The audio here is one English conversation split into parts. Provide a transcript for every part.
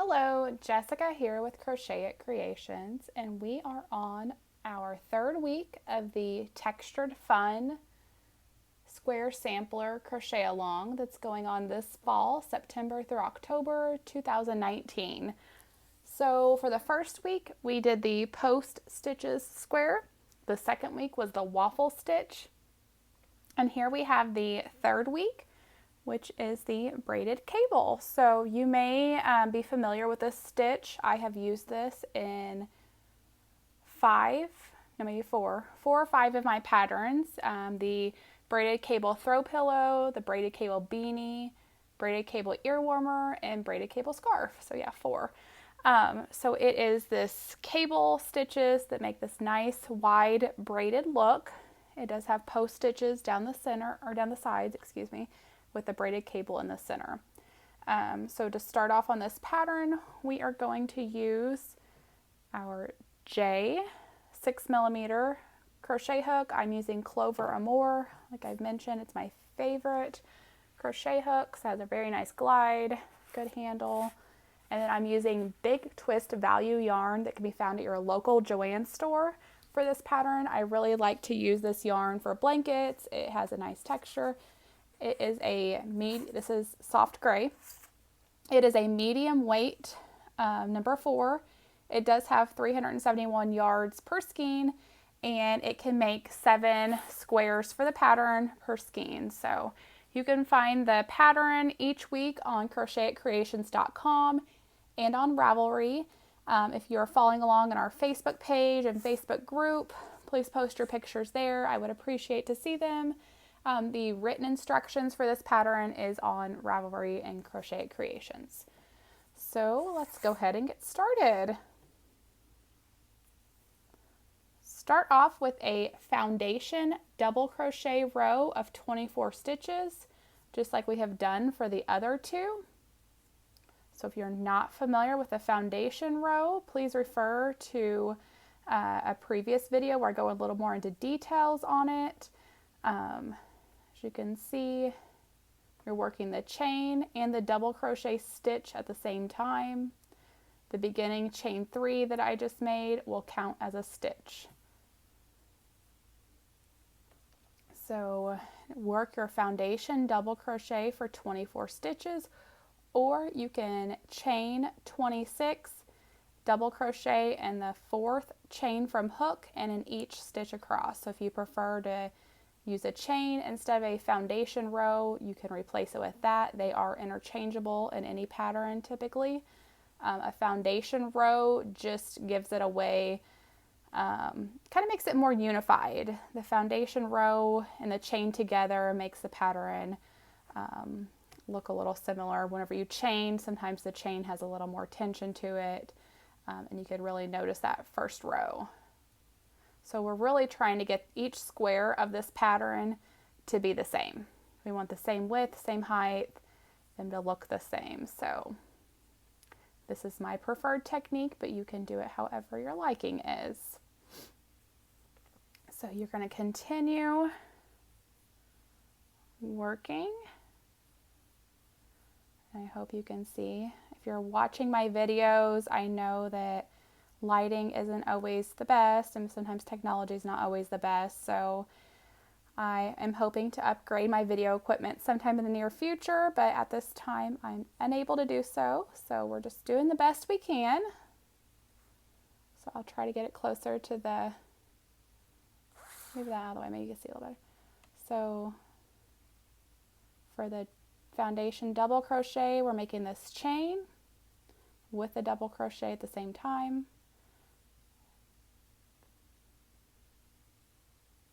Hello, Jessica here with Crochet It Creations, and we are on our third week of the Textured Fun Square Sampler Crochet Along that's going on this fall, September through October 2019. So for the first week, we did the post stitches square. The second week was the waffle stitch. And here we have the third week, which is the braided cable. So you may be familiar with this stitch. I have used this in four or five of my patterns. The braided cable throw pillow, the braided cable beanie, braided cable ear warmer, and braided cable scarf. So yeah, four. So it is this cable stitches that make this nice wide braided look. It does have post stitches down the center, or down the sides, excuse me, with the braided cable in the center. So to start off on this pattern, we are going to use our J 6mm crochet hook. I'm using Clover Amour. Like I've mentioned, it's my favorite crochet hook. So it has a very nice glide, good handle. And then I'm using Big Twist Value yarn that can be found at your local Joann store for this pattern. I really like to use this yarn for blankets. It has a nice texture. It is this is soft gray. It is a medium weight, number 4. It does have 371 yards per skein, and it can make 7 squares for the pattern per skein. So you can find the pattern each week on crochetitcreations.com and on Ravelry. If you're following along in our Facebook page and Facebook group, please post your pictures there. I would appreciate to see them. The written instructions for this pattern is on Ravelry and Crochet It Creations. So let's go ahead and get started. Start off with a foundation double crochet row of 24 stitches, just like we have done for the other two. So if you're not familiar with the foundation row, please refer to a previous video where I go a little more into details on it. As you can see, you're working the chain and the double crochet stitch at the same time. The beginning chain 3 that I just made will count as a stitch. So work your foundation double crochet for 24 stitches, or you can chain 26, double crochet in the 4th chain from hook and in each stitch across. So if you prefer to use a chain instead of a foundation row, you can replace it with that. They are interchangeable in any pattern typically. A foundation row just gives it away, kind of makes it more unified. The foundation row and the chain together makes the pattern look a little similar. Whenever you chain, sometimes the chain has a little more tension to it, and you could really notice that first row. So we're really trying to get each square of this pattern to be the same. We want the same width, same height, them to look the same. So this is my preferred technique, but you can do it however your liking is. So you're going to continue working. I hope you can see. If you're watching my videos, I know that lighting isn't always the best, and sometimes technology is not always the best. So I am hoping to upgrade my video equipment sometime in the near future, but at this time I'm unable to do so. So we're just doing the best we can. So I'll try to get it closer to the, move that out of the way, maybe you can see a little better. So for the foundation double crochet, we're making this chain with the double crochet at the same time.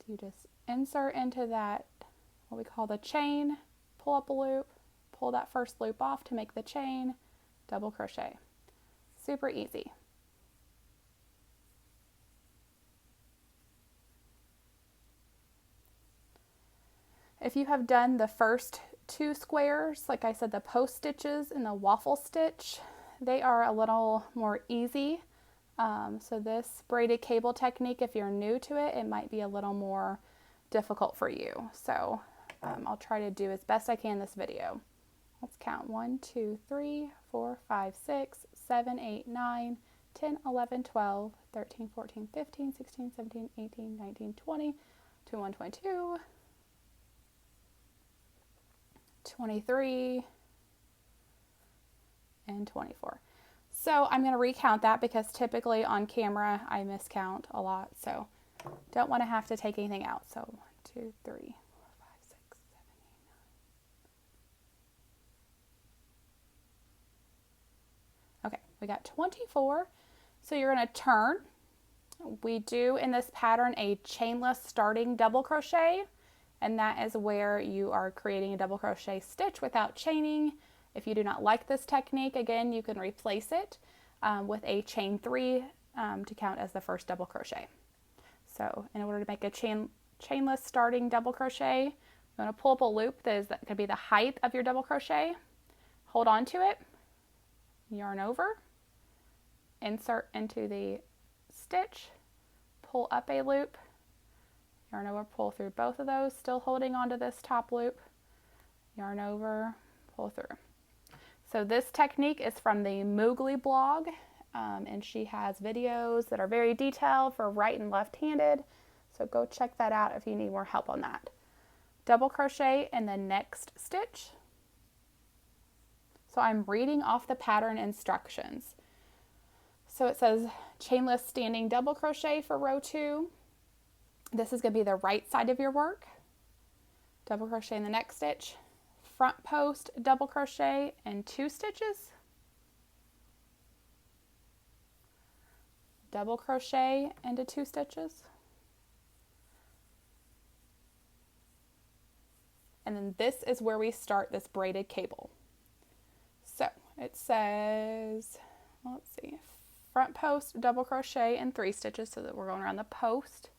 You just insert into that, what we call the chain, pull up a loop, pull that first loop off to make the chain, double crochet. Super easy. If you have done the first 2 squares, like I said, the post stitches and the waffle stitch, they are a little more easy. So this braided cable technique, if you're new to it, it might be a little more difficult for you. So I'll try to do as best I can in this video. Let's count 1, 2, 3, 4, 5, 6, 7, 8, 9, 10, 11, 12, 13, 14, 15, 16, 17, 18, 19, 20, 21, 22, 23, and 24. So I'm going to recount that because typically on camera I miscount a lot, so don't want to have to take anything out. So 1, 2, 3, 4, 5, 6, 7, 8, 9. Okay, we got 24. So you're going to turn. We do in this pattern a chainless starting double crochet, and that is where you are creating a double crochet stitch without chaining. If you do not like this technique, again, you can replace it with a chain 3 to count as the first double crochet. So in order to make a chainless starting double crochet, you want to pull up a loop that is going to be the height of your double crochet. Hold on to it, yarn over, insert into the stitch, pull up a loop, yarn over, pull through both of those, still holding onto this top loop, yarn over, pull through. So this technique is from the Moogly blog, and she has videos that are very detailed for right and left-handed, so go check that out if you need more help on that. Double crochet in the next stitch. So I'm reading off the pattern instructions. So it says chainless standing double crochet for row 2. This is going to be the right side of your work. Double crochet in the next stitch. Front post double crochet in 2 stitches. Double crochet into 2 stitches. And then this is where we start this braided cable. So it says, let's see, front post double crochet in 3 stitches, so that we're going around the post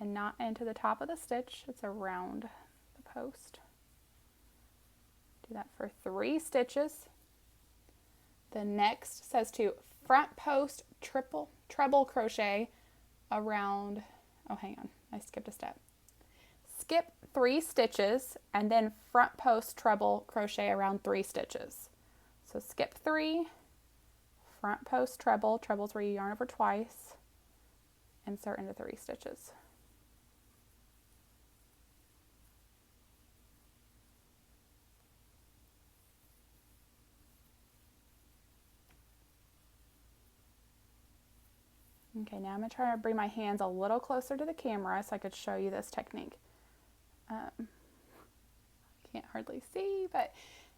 and not into the top of the stitch. It's around the post. Do that for 3 stitches. The next says to front post treble crochet around, oh hang on, I skipped a step. Skip 3 stitches and then front post treble crochet around 3 stitches. So skip 3, front post treble, treble is where you yarn over twice, insert into 3 stitches. Okay, now I'm going to try to bring my hands a little closer to the camera so I could show you this technique. Can't hardly see, but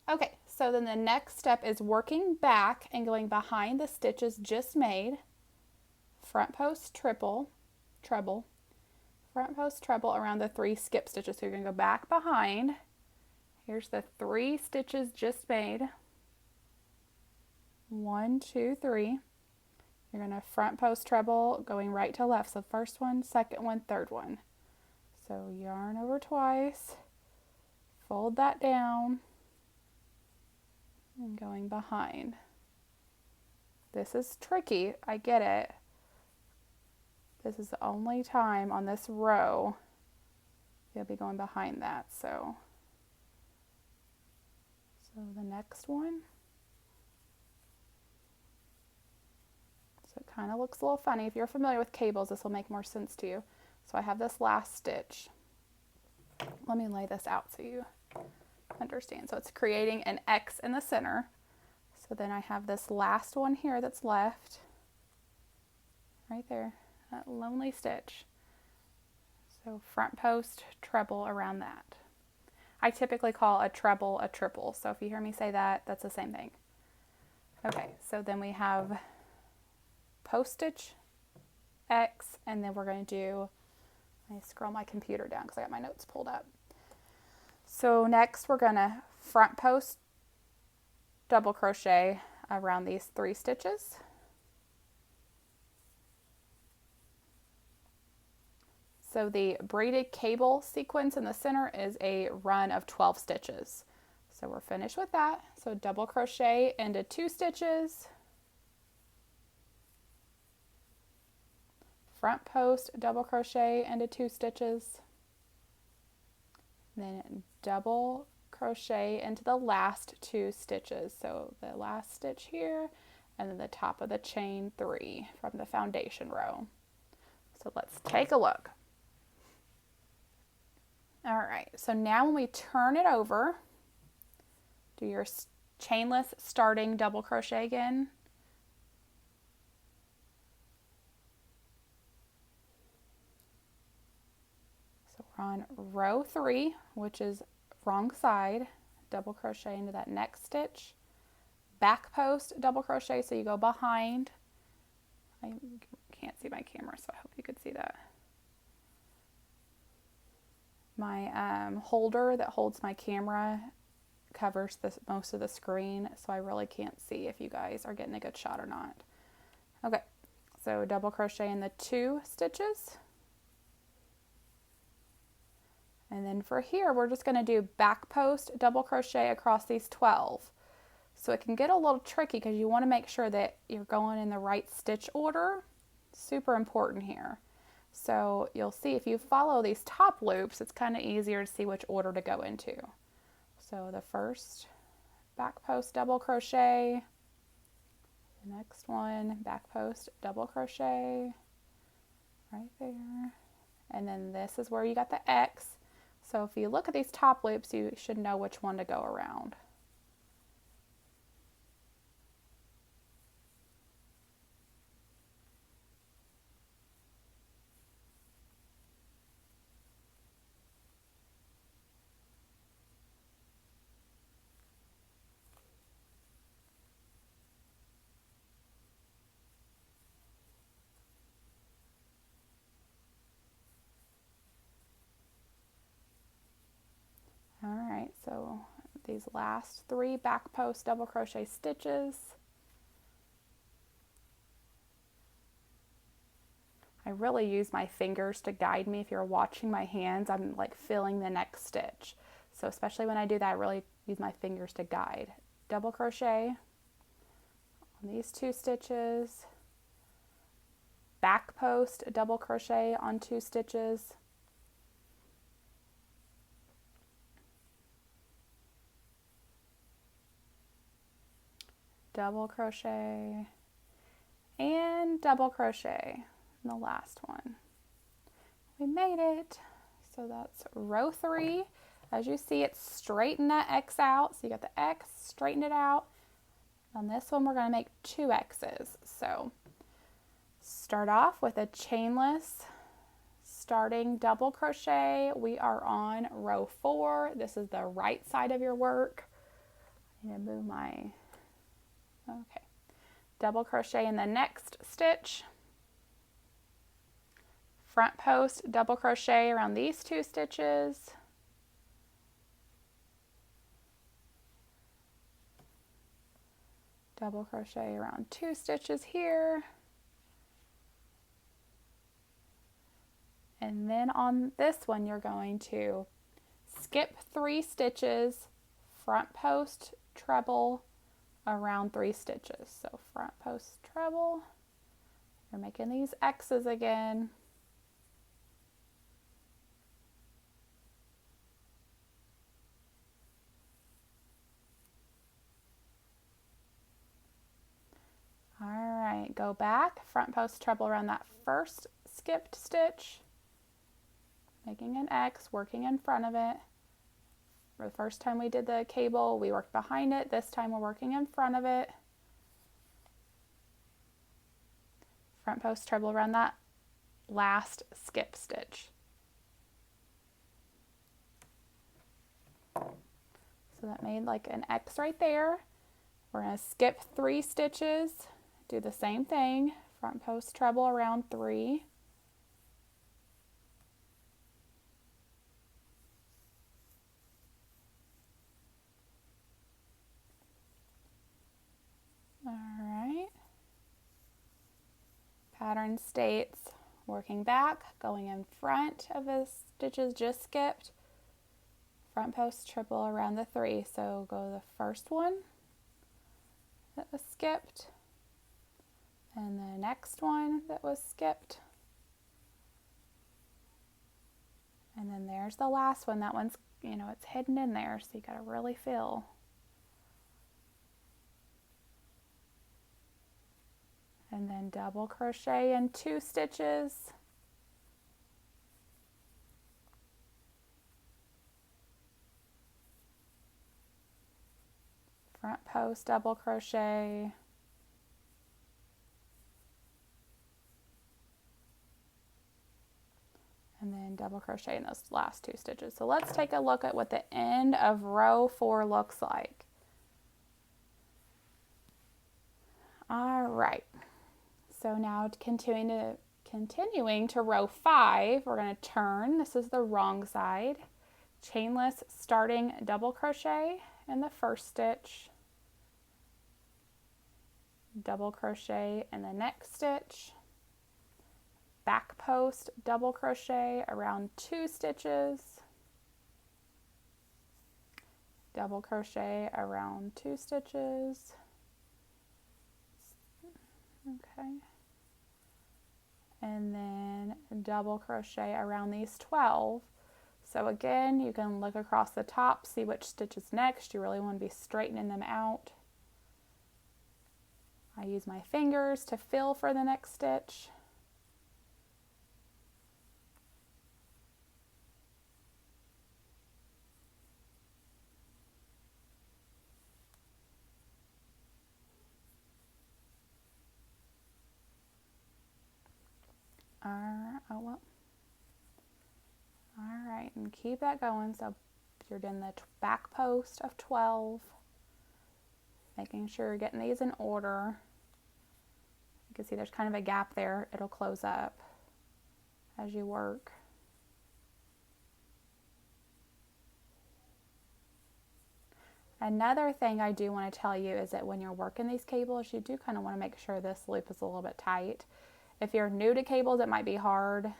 okay, so then the next step is working back and going behind the stitches just made. Front post treble, front post treble around the 3 skip stitches. So you're going to go back behind. Here's the 3 stitches just made. 1, 2, 3. You're going to front post treble going right to left. So first one, second one, third one. So yarn over twice, fold that down, and going behind. This is tricky, I get it. This is the only time on this row you'll be going behind that. So the next one. So it kind of looks a little funny. If you're familiar with cables, this will make more sense to you. So I have this last stitch. Let me lay this out so you understand. So it's creating an X in the center. So then I have this last one here that's left. Right there, that lonely stitch. So front post treble around that. I typically call a treble a triple. So if you hear me say that, that's the same thing. Okay, so then we have post stitch, X, and then we're going to do, let me scroll my computer down because I got my notes pulled up. So next we're going to front post double crochet around these 3 stitches. So the braided cable sequence in the center is a run of 12 stitches. So we're finished with that. So double crochet into 2 stitches, front post double crochet into 2 stitches, then double crochet into the last 2 stitches. So the last stitch here and then the top of the chain 3 from the foundation row. So let's take a look. All right, so now when we turn it over, do your chainless starting double crochet again. So we're on row 3, which is wrong side, double crochet into that next stitch, back post double crochet, so you go behind. I can't see my camera, so I hope you could see that. My holder that holds my camera covers most of the screen, so I really can't see if you guys are getting a good shot or not. Okay, so double crochet in the 2 stitches. And then for here, we're just going to do back post double crochet across these 12. So it can get a little tricky because you want to make sure that you're going in the right stitch order. Super important here. So you'll see if you follow these top loops, it's kind of easier to see which order to go into. So the first back post double crochet, the next one back post double crochet right there, and then this is where you got the X. So if you look at these top loops, you should know which one to go around. All right, so these last 3 back post double crochet stitches. I really use my fingers to guide me. If you're watching my hands, I'm like filling the next stitch. So especially when I do that, I really use my fingers to guide. Double crochet on these 2 stitches, back post double crochet on 2 stitches, double crochet, and double crochet in the last one. We made it. So that's row 3. As you see, it's straighten that X out. So you got the X, straighten it out. On this one, we're going to make 2 X's. So start off with a chainless starting double crochet. We are on row 4. This is the right side of your work. I need to move my, okay. Double crochet in the next stitch. Front post double crochet around these 2 stitches. Double crochet around 2 stitches here. And then on this one, you're going to skip 3 stitches, front post treble around 3 stitches. So front post treble, you're making these X's again. All right, go back, front post treble around that first skipped stitch, making an X, working in front of it. For the first time we did the cable, we worked behind it. This time we're working in front of it. Front post treble around that last skip stitch. So that made like an X right there. We're going to skip 3 stitches, do the same thing, front post treble around 3. All right. Pattern states working back, going in front of the stitches just skipped, front post treble around the 3. So go to the first one that was skipped, and the next one that was skipped, and then there's the last one. That one's you know, it's hidden in there, so you got to really feel. And then double crochet in 2 stitches. Front post, double crochet. And then double crochet in those last 2 stitches. So let's take a look at what the end of row 4 looks like. All right, so now continuing to row 5, we're going to turn. This is the wrong side. Chainless starting double crochet in the first stitch, double crochet in the next stitch, back post double crochet around 2 stitches, double crochet around 2 stitches. Okay, and then double crochet around these 12. So again, you can look across the top, see which stitch is next. You really want to be straightening them out. I use my fingers to feel for the next stitch. All right, and keep that going. So you're doing the back post of 12, making sure you're getting these in order. You can see there's kind of a gap there. It'll close up as you work. Another thing I do want to tell you is that when you're working these cables, you do kind of want to make sure this loop is a little bit tight. If you're new to cables, it might be hard,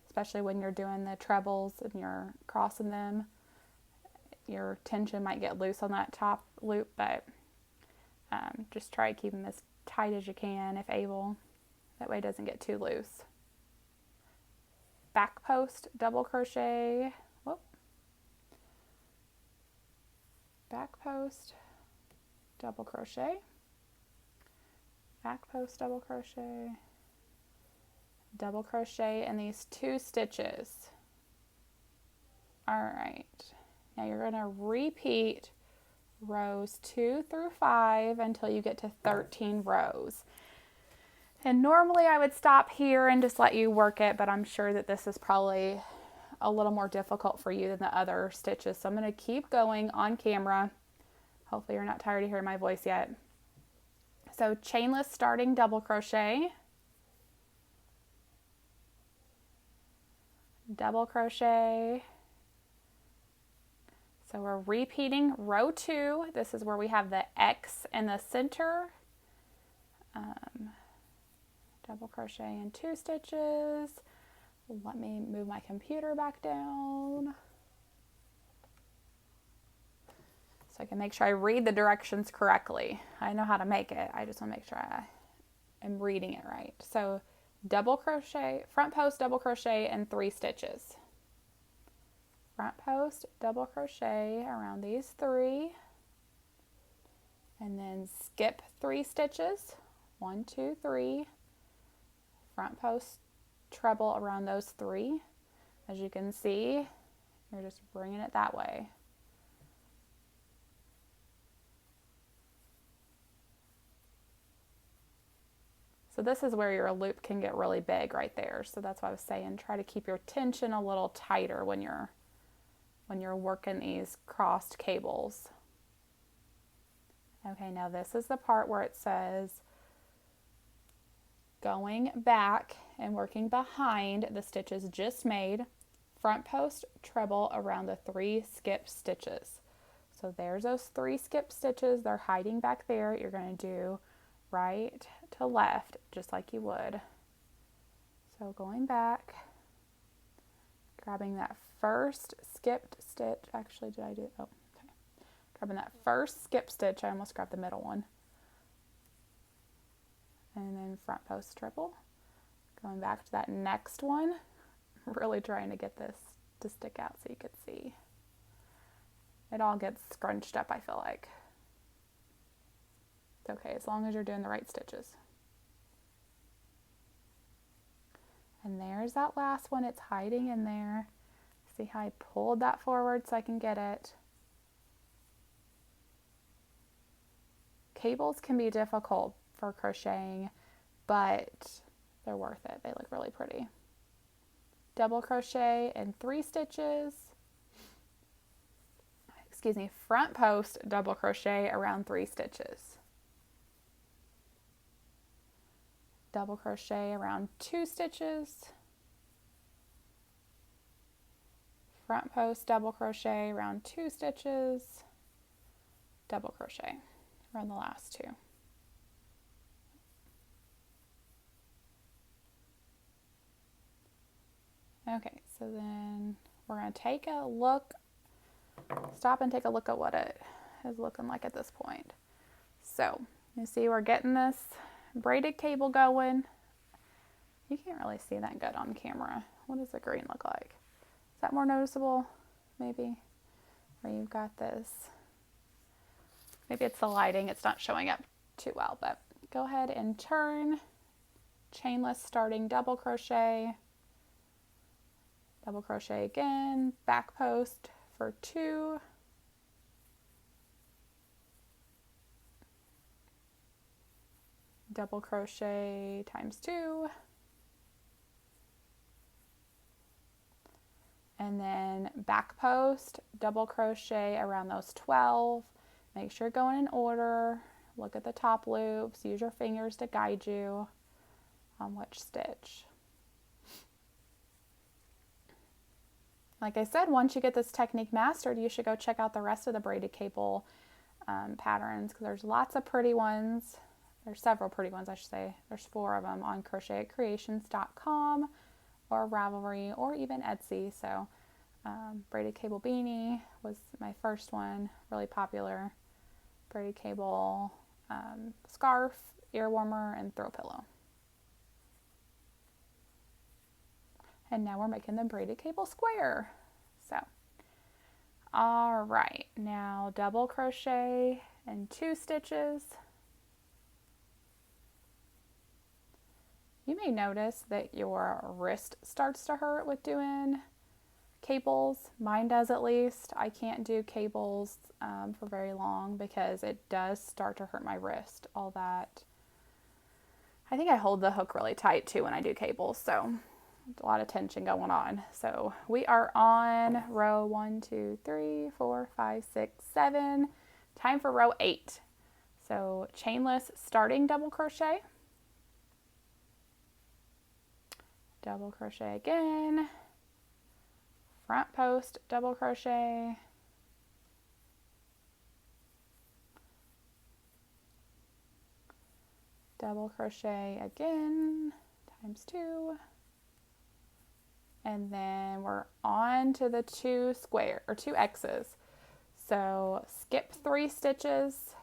especially when you're doing the trebles and you're crossing them. Your tension might get loose on that top loop, but just try to keep them as tight as you can if able. That way it doesn't get too loose. Back post double crochet. Whoop. Back post double crochet. Back post double crochet. Double crochet in these 2 stitches. All right, now you're going to repeat rows 2 through 5 until you get to 13 rows. And normally I would stop here and just let you work it, but I'm sure that this is probably a little more difficult for you than the other stitches. So I'm going to keep going on camera. Hopefully you're not tired of hearing my voice yet. So chainless starting double crochet, double crochet. So we're repeating row 2. This is where we have the X in the center. Double crochet in 2 stitches. Let me move my computer back down so I can make sure I read the directions correctly. I know how to make it. I just want to make sure I am reading it right. So double crochet, front post double crochet in 3 stitches. Front post double crochet around these 3, and then skip 3 stitches. 1, 2, 3. Front post treble around those 3. As you can see, you're just bringing it that way. So this is where your loop can get really big right there. So that's why I was saying try to keep your tension a little tighter when you're working these crossed cables. Okay, now this is the part where it says going back and working behind the stitches just made, front post treble around the 3 skip stitches. So there's those 3 skip stitches. They're hiding back there. You're going to do right to left just like you would. So going back, grabbing that first skipped stitch. Actually, did I do? Oh, okay. Grabbing that first skip stitch. I almost grabbed the middle one. And then front post treble. Going back to that next one. Really trying to get this to stick out so you could see. It all gets scrunched up, I feel like. It's okay as long as you're doing the right stitches. And there's that last one. It's hiding in there. See how I pulled that forward so I can get it. Cables can be difficult for crocheting, but they're worth it. They look really pretty. Double crochet in 3 stitches. Excuse me, front post double crochet around 3 stitches. Double crochet around 2 stitches. Front post double crochet around 2 stitches. Double crochet around the last 2. Okay, so then we're going to take a look, stop and take a look at what it is looking like at this point. So you see we're getting this braided cable going. You can't really see that good on camera. What does the green look like? Is that more noticeable? Maybe. Where you've got this. Maybe it's the lighting. It's not showing up too well, but go ahead and turn. Chainless starting double crochet. Double crochet again. Back post for 2. Double crochet times 2. And then back post, double crochet around those 12. Make sure you're going in order. Look at the top loops. Use your fingers to guide you on which stitch. Like I said, once you get this technique mastered, you should go check out the rest of the braided cable patterns, because there's lots of pretty ones. There's several pretty ones, I should say. There's 4 of them on crochetitcreations.com or Ravelry or even Etsy. So braided cable beanie was my first one, really popular. Braided cable scarf, ear warmer, and throw pillow. And now we're making the braided cable square. So, all right, now double crochet in 2 stitches. You may notice that your wrist starts to hurt with doing cables. Mine does, at least. I can't do cables for very long because it does start to hurt my wrist. All that. I think I hold the hook really tight too when I do cables, so a lot of tension going on. So we are on row 1, 2, 3, 4, 5, 6, 7. Time for row 8. So chainless starting double crochet. Double crochet again. Front post double crochet. Double crochet again times 2. And then we're on to the 2 X's. So skip 3 stitches,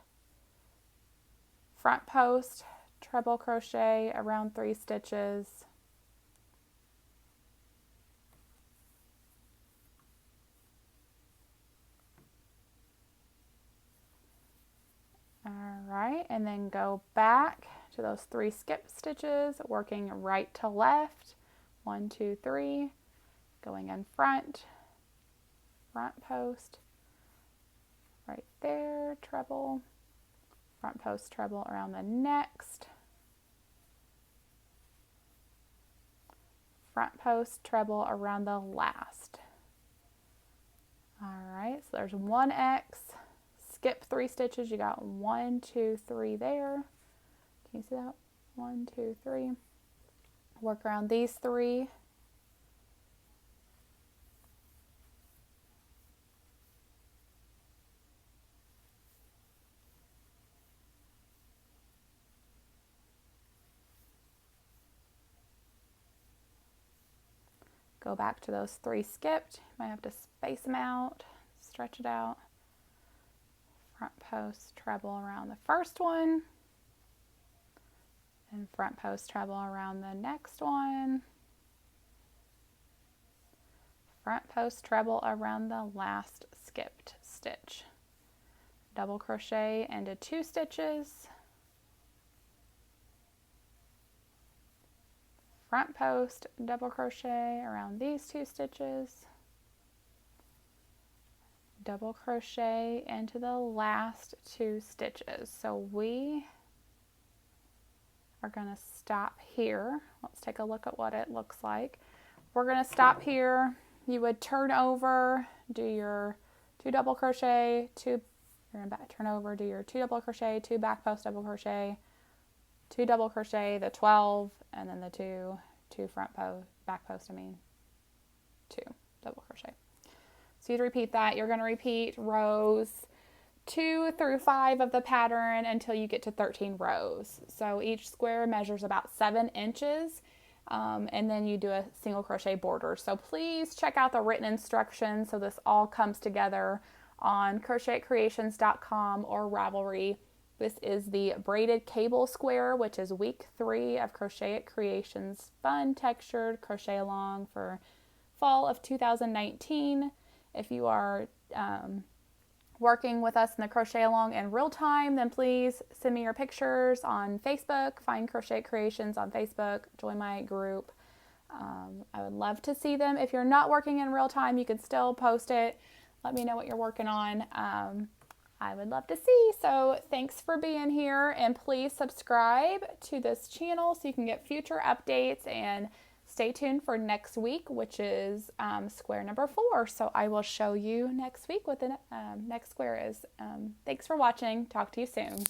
front post, treble crochet around 3 stitches, all right, and then go back to those 3 skip stitches, working right to left. 1, 2, 3, going in front post, right there, treble, front post treble around the next, front post treble around the last. All right, so there's 1 X, skip 3 stitches, you got 1, 2, 3 there. Can you see that? 1, 2, 3. Work around these 3. Go back to those 3 skipped. You might have to space them out, stretch it out. Front post treble around the first one. And front post treble around the next one. front post treble around the last skipped stitch. Double crochet into 2 stitches, front post double crochet around these 2 stitches, double crochet into the last 2 stitches. So we are going to stop here. Let's take a look at what it looks like. We're going to stop here. You would turn over, do your 2 double crochet, 2, you're going to turn over, do your 2 double crochet, 2 back post double crochet, 2 double crochet, the 12, and then the 2 front post, back post, 2 double crochet. So you'd repeat that. You're going to repeat rows 2 through 5 of the pattern until you get to 13 rows. So each square measures about 7 inches, and then you do a single crochet border. So please check out the written instructions so this all comes together on crochetitcreations.com or Ravelry. This is the braided cable square, which is week 3 of Crochet It Creations fun textured crochet along for fall of 2019. If you are working with us in the crochet along in real time, then please send me your pictures on Facebook. Find Crochet It Creations on Facebook. Join my group. I would love to see them. If you're not working in real time, you can still post it. Let me know what you're working on. I would love to see. So thanks for being here, and please subscribe to this channel so you can get future updates, and stay tuned for next week, which is square number 4. So I will show you next week what the next square is. Thanks for watching. Talk to you soon.